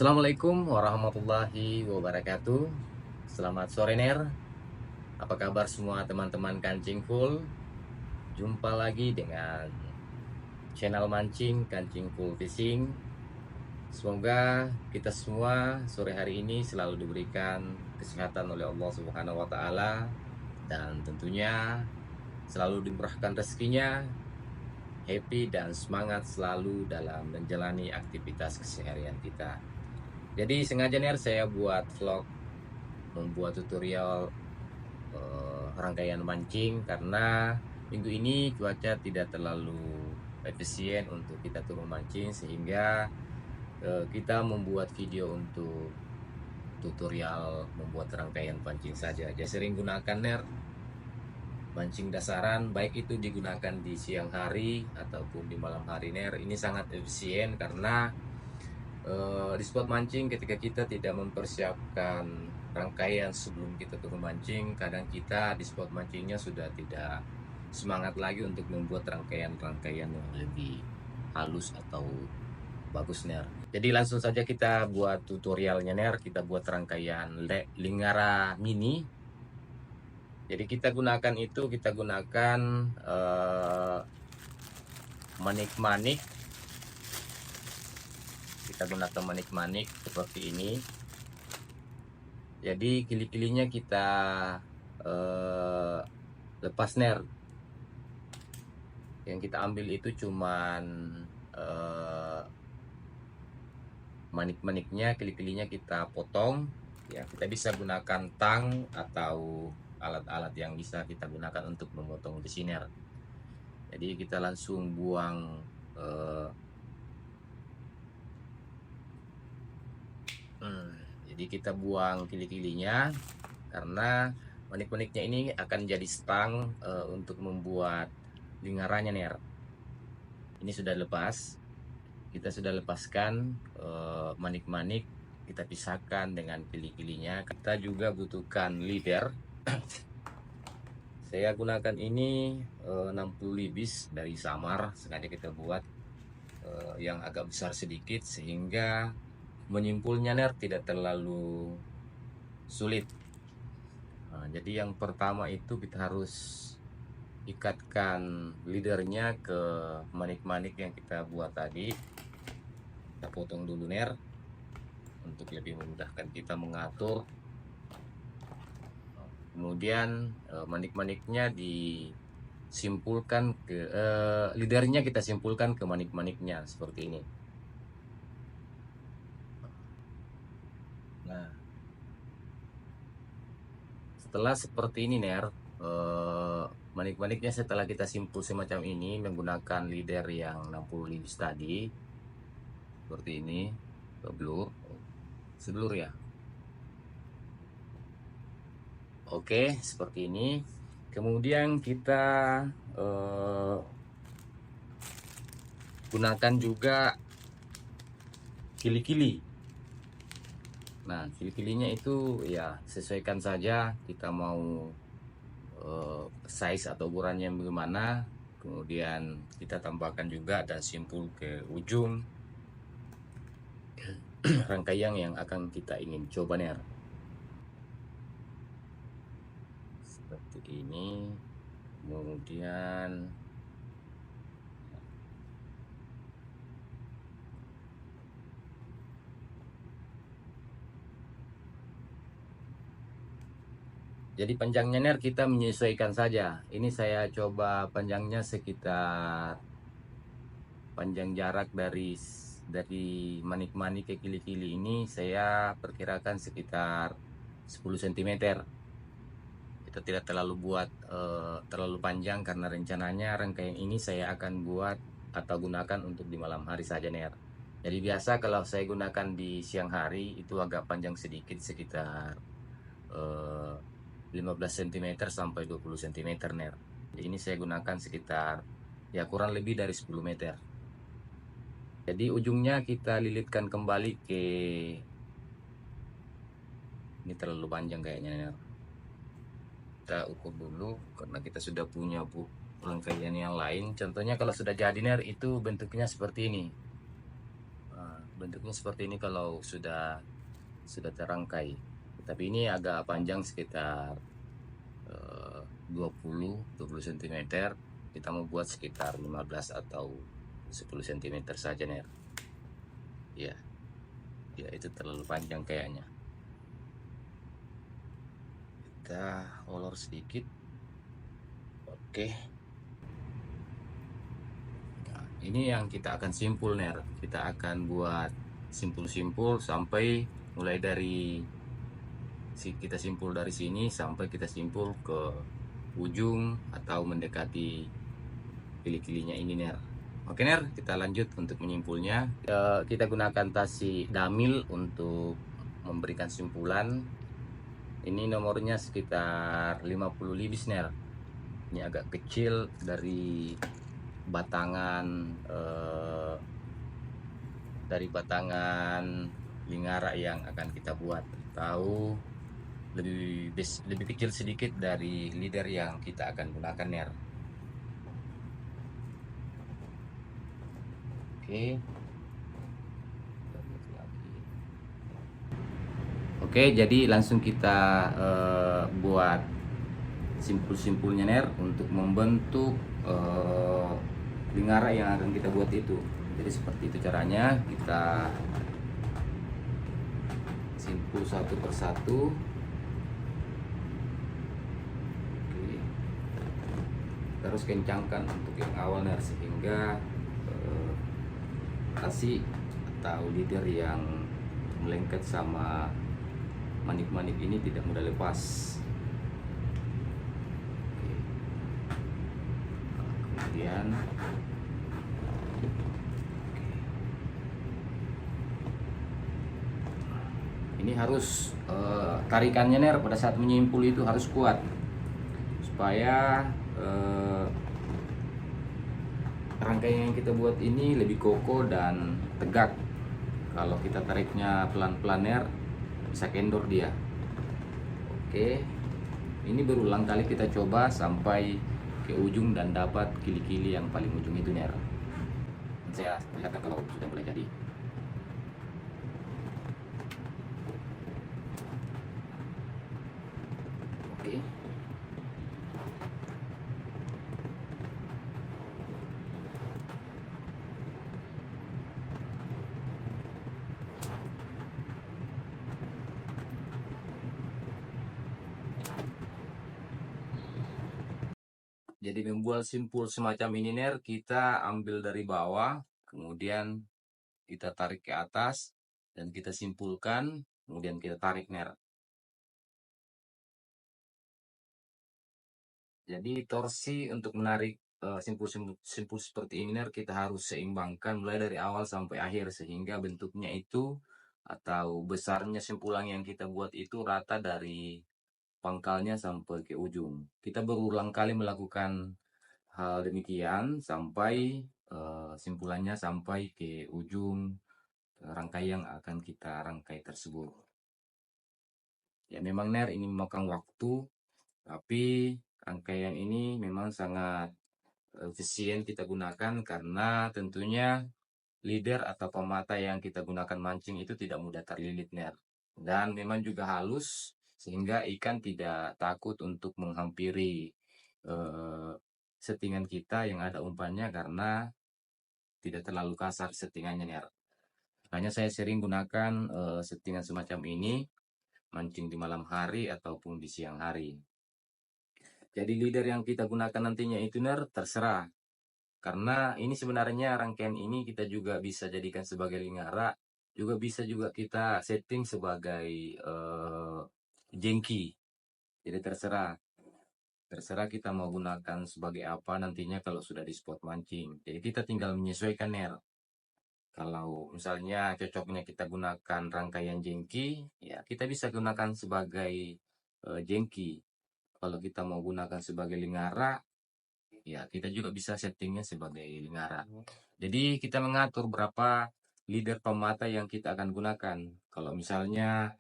Assalamualaikum warahmatullahi wabarakatuh. Selamat sore Ner. Apa kabar semua teman-teman kancing full? Jumpa lagi dengan channel mancing Kancing Full Fishing. Semoga kita semua sore hari ini selalu diberikan kesehatan oleh Allah Subhanahu wa taala dan tentunya selalu dimurahkan rezekinya, happy dan semangat selalu dalam menjalani aktivitas keseharian kita. Jadi sengaja nih saya buat vlog, membuat tutorial rangkaian mancing karena minggu ini cuaca tidak terlalu efisien untuk kita turun mancing, sehingga kita membuat video untuk tutorial membuat rangkaian pancing saja. Jadi sering gunakan ner mancing dasaran, baik itu digunakan di siang hari ataupun di malam hari ner. Ini sangat efisien karena di spot mancing ketika kita tidak mempersiapkan rangkaian sebelum kita turun mancing, kadang kita di spot mancingnya sudah tidak semangat lagi untuk membuat rangkaian-rangkaian yang lebih halus atau bagus ner. Jadi langsung saja kita buat tutorialnya ner. Kita buat rangkaian lingara mini. Jadi kita gunakan manik-manik. Kita gunakan manik-manik seperti ini. Jadi kili-kilinya kita lepas ner. Yang kita ambil itu cuman manik-maniknya, kili-kilinya kita potong. Ya, kita bisa gunakan tang atau alat-alat yang bisa kita gunakan untuk memotong di sini. Jadi kita langsung buang jadi kita buang kili-kilinya karena manik-maniknya ini akan jadi stang untuk membuat lingarannya ner. Ini sudah lepas, kita sudah lepaskan manik-manik, kita pisahkan dengan kili-kilinya. Kita juga butuhkan leader. Saya gunakan ini 60 libis dari Samar, sengaja kita buat yang agak besar sedikit sehingga menyimpulnya ner tidak terlalu sulit. Nah, jadi yang pertama itu kita harus ikatkan leadernya ke manik-manik yang kita buat tadi. Kita potong dulu ner untuk lebih memudahkan kita mengatur. Kemudian manik-maniknya disimpulkan ke leadernya, kita simpulkan ke manik-maniknya seperti ini. Nah, setelah seperti ini ner, manik-maniknya setelah kita simpul semacam ini menggunakan leader yang 60 libis tadi, seperti ini, seblur ya. Oke, seperti ini. Kemudian kita gunakan juga kili-kili. Nah, kili-kilinya itu ya sesuaikan saja kita mau size atau ukurannya bagaimana. Kemudian kita tambahkan juga dan simpul ke ujung rangkaian yang akan kita ingin coba ner. Seperti ini. Kemudian jadi panjangnya ner kita menyesuaikan saja. Ini saya coba panjangnya sekitar, panjang jarak dari manik-manik ke kili-kili ini saya perkirakan sekitar 10 cm. Kita tidak terlalu buat terlalu panjang karena rencananya rangkaian ini saya akan buat atau gunakan untuk di malam hari saja ner. Jadi biasa kalau saya gunakan di siang hari itu agak panjang sedikit, sekitar 15 cm sampai 20 cm ner. Jadi ini saya gunakan sekitar ya kurang lebih dari 10 meter. Jadi ujungnya kita lilitkan kembali ke, ini terlalu panjang kayaknya ner. Kita ukur dulu karena kita sudah punya rangkaian yang lain. Contohnya kalau sudah jadi ner itu bentuknya seperti ini. bentuknya seperti ini kalau sudah terangkai. Tapi ini agak panjang sekitar 20 cm. Kita mau buat sekitar 15 atau 10 cm saja nih. Ya, ya itu terlalu panjang kayaknya. Kita olor sedikit. Oke. Nah, ini yang kita akan simpul nih. Kita akan buat simpul-simpul sampai mulai dari kita simpul dari sini sampai kita simpul ke ujung atau mendekati kili-kilinya ini ner. Oke ner, kita lanjut untuk menyimpulnya. Kita gunakan tasi damil untuk memberikan simpulan. Ini nomornya sekitar 50 libis ner. Ini agak kecil dari batangan lingara yang akan kita buat. Tahu lebih kecil sedikit dari leader yang kita akan gunakan ner. Oke, jadi langsung kita buat simpul-simpulnya ner untuk membentuk lingara yang akan kita buat itu. Jadi seperti itu caranya, kita simpul satu persatu. Oke. Terus kencangkan untuk yang awal ner, sehingga tasi atau leader yang melengket sama manik-manik ini tidak mudah lepas. Oke. Kemudian ini harus tarikannya ner pada saat menyimpul itu harus kuat supaya rangkaian yang kita buat ini lebih kokoh dan tegak. Kalau kita tariknya pelan-pelan ner, bisa kendor dia. Oke, ini berulang kali kita coba sampai ke ujung dan dapat kili-kili yang paling ujung itu ner. Saya perlihatkan kalau sudah mulai jadi. Oke. Jadi membuat simpul semacam ini ner, kita ambil dari bawah, kemudian kita tarik ke atas dan kita simpulkan, kemudian kita tarik ner. Jadi torsi untuk menarik simpul seperti ini ner, kita harus seimbangkan mulai dari awal sampai akhir sehingga bentuknya itu atau besarnya simpulan yang kita buat itu rata dari pangkalnya sampai ke ujung. Kita berulang kali melakukan hal demikian sampai simpulannya sampai ke ujung rangkaian yang akan kita rangkai tersebut. Ya memang ner ini memakan waktu, tapi rangkaian ini memang sangat efisien kita gunakan karena tentunya leader atau pemata yang kita gunakan mancing itu tidak mudah terlilit ner. Dan memang juga halus sehingga ikan tidak takut untuk menghampiri settingan kita yang ada umpannya karena tidak terlalu kasar settingannya ner. Makanya saya sering gunakan settingan semacam ini mancing di malam hari ataupun di siang hari. Jadi leader yang kita gunakan nantinya itu ner terserah. Karena ini sebenarnya rangkaian ini kita juga bisa jadikan sebagai lingara, juga bisa juga kita setting sebagai jengki. Jadi terserah. Terserah kita mau gunakan sebagai apa nantinya kalau sudah di spot mancing. Jadi kita tinggal menyesuaikan ner. Kalau misalnya cocoknya kita gunakan rangkaian jengki, ya kita bisa gunakan sebagai jengki. Kalau kita mau gunakan sebagai lingara, ya kita juga bisa settingnya sebagai lingara. Jadi kita mengatur berapa leader pemata yang kita akan gunakan. Kalau misalnya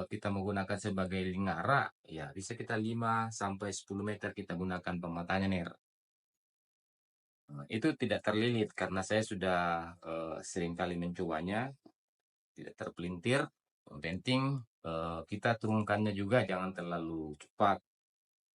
kita menggunakan sebagai lingara, ya bisa kita 5 sampai 10 meter kita gunakan pematanya ner. Itu tidak terlilit karena saya sudah sering kali mencobanya, tidak terpelintir. Yang penting kita turunkannya juga jangan terlalu cepat,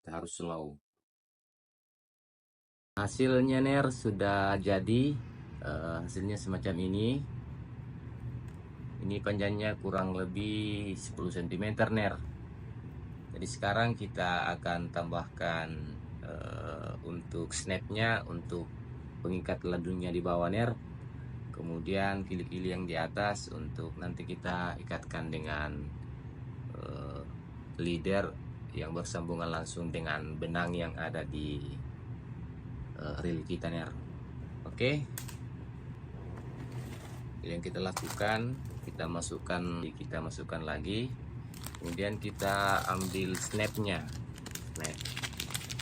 kita harus slow. Hasilnya ner sudah jadi, hasilnya semacam ini. Ini panjangnya kurang lebih 10 cm ner. Jadi sekarang kita akan tambahkan untuk snapnya, untuk pengikat ladungnya di bawah ner. Kemudian kili-kili yang di atas untuk nanti kita ikatkan dengan leader yang bersambungan langsung dengan benang yang ada di reel kita ner. Oke, yang kita lakukan, kita masukkan lagi, kemudian kita ambil snapnya.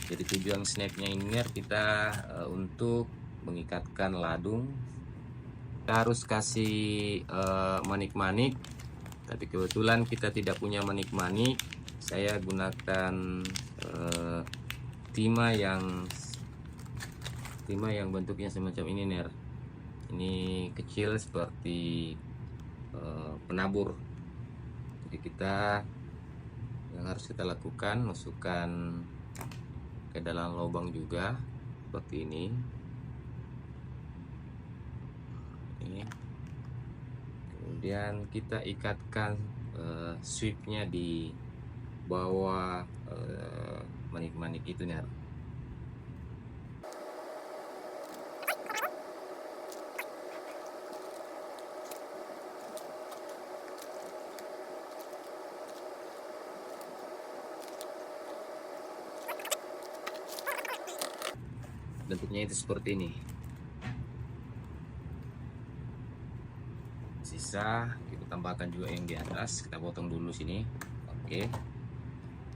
Jadi tujuan snapnya ini kita untuk mengikatkan ladung. Kita harus kasih manik-manik, tapi kebetulan kita tidak punya manik-manik. Saya gunakan timah yang bentuknya semacam ini ner. Ini kecil seperti penabur. Jadi yang harus kita lakukan, masukkan ke dalam lubang juga seperti ini. Kemudian kita ikatkan sweepnya di bawah manik-manik itu nih. Bentuknya itu seperti ini. Sisa kita tambahkan juga yang di atas, kita potong dulu sini. Oke,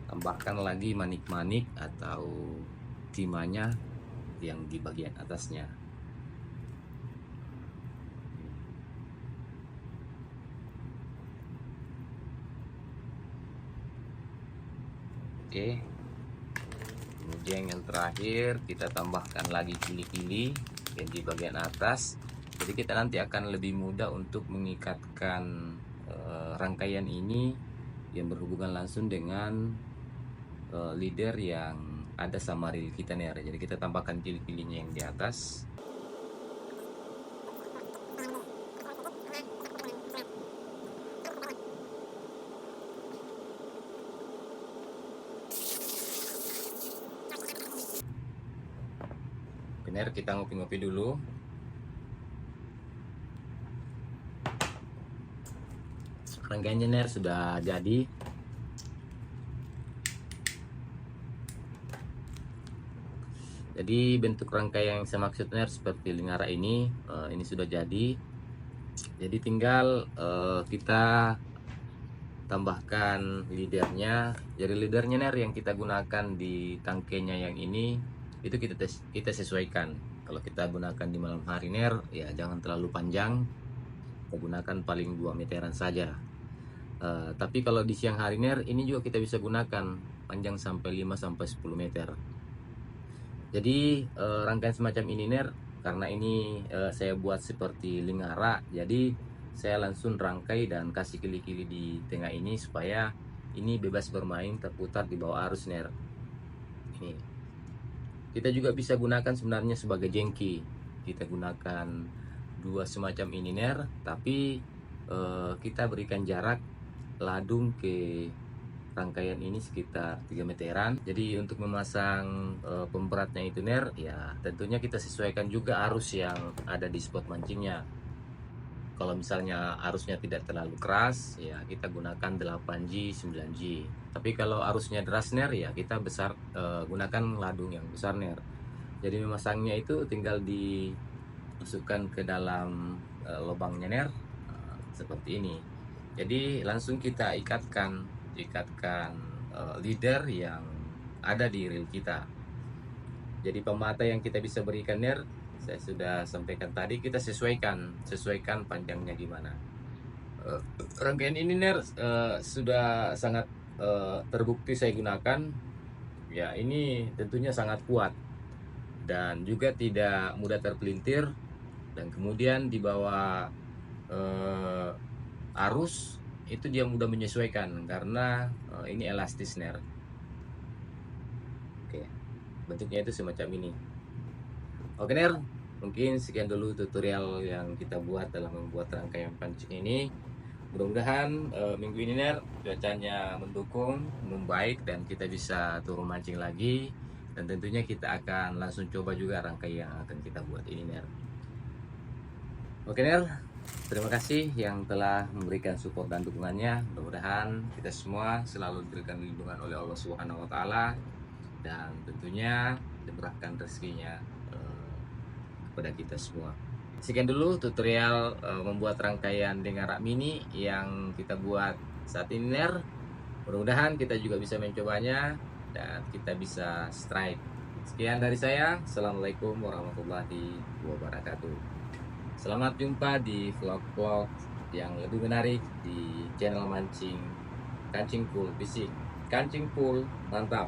tambahkan lagi manik-manik atau timahnya yang di bagian atasnya. Oke, kemudian yang terakhir kita tambahkan lagi kili-kili yang di bagian atas. Jadi kita nanti akan lebih mudah untuk mengikatkan rangkaian ini yang berhubungan langsung dengan leader yang ada sama reel kita nih. Jadi kita tambahkan kili-kilinya yang di atas. Benar, kita ngopi-ngopi dulu. Rangkaiannya ner sudah jadi. Jadi bentuk rangkaian yang saya maksud ner seperti lingara ini sudah jadi. Jadi tinggal kita tambahkan leadernya. Jadi leadernya ner yang kita gunakan di tangkainya yang ini itu kita sesuaikan. Kalau kita gunakan di malam hari ner ya jangan terlalu panjang, kita gunakan paling 2 meteran saja. Tapi kalau di siang hari ner ini juga kita bisa gunakan panjang sampai 5-10 meter. Jadi rangkaian semacam ini ner, karena ini saya buat seperti lingara, jadi saya langsung rangkai dan kasih kili-kili di tengah ini supaya ini bebas bermain terputar di bawah arus ner. Ini kita juga bisa gunakan sebenarnya sebagai jengki. Kita gunakan dua semacam ini ner, tapi kita berikan jarak ladung ke rangkaian ini sekitar 3 meteran. Jadi untuk memasang pemberatnya itu ner ya tentunya kita sesuaikan juga arus yang ada di spot mancingnya. Kalau misalnya arusnya tidak terlalu keras ya kita gunakan 8G 9G. Tapi kalau arusnya deras ner ya kita gunakan ladung yang besar ner. Jadi memasangnya itu tinggal dimasukkan ke dalam lubangnya ner seperti ini. Jadi langsung kita ikatkan leader yang ada di reel kita. Jadi pemata yang kita bisa berikan ner saya sudah sampaikan tadi, kita sesuaikan panjangnya gimana. Rangkaian ini ner sudah sangat terbukti saya gunakan. Ya ini tentunya sangat kuat dan juga tidak mudah terpelintir, dan kemudian di bawah arus itu dia mudah menyesuaikan karena ini elastis snare. Oke, bentuknya itu semacam ini. Oke Ner, mungkin sekian dulu tutorial yang kita buat dalam membuat rangkaian pancing ini. Mudah-mudahan minggu ini Ner cuacanya mendukung, membaik, dan kita bisa turun mancing lagi. Dan tentunya kita akan langsung coba juga rangkaian yang akan kita buat ini Ner. Oke Ner, terima kasih yang telah memberikan support dan dukungannya. Mudah-mudahan kita semua selalu diberikan lindungan oleh Allah Subhanahu wa taala, dan tentunya diberkahkan rezekinya kepada kita semua. Sekian dulu tutorial membuat rangkaian dengan rak mini yang kita buat saat ini Ner. Mudah-mudahan kita juga bisa mencobanya dan kita bisa strike. Sekian dari saya. Assalamualaikum warahmatullahi wabarakatuh. Selamat jumpa di vlog-vlog yang lebih menarik di channel mancing Kancing Full Fishing. Kancing Full, mantap.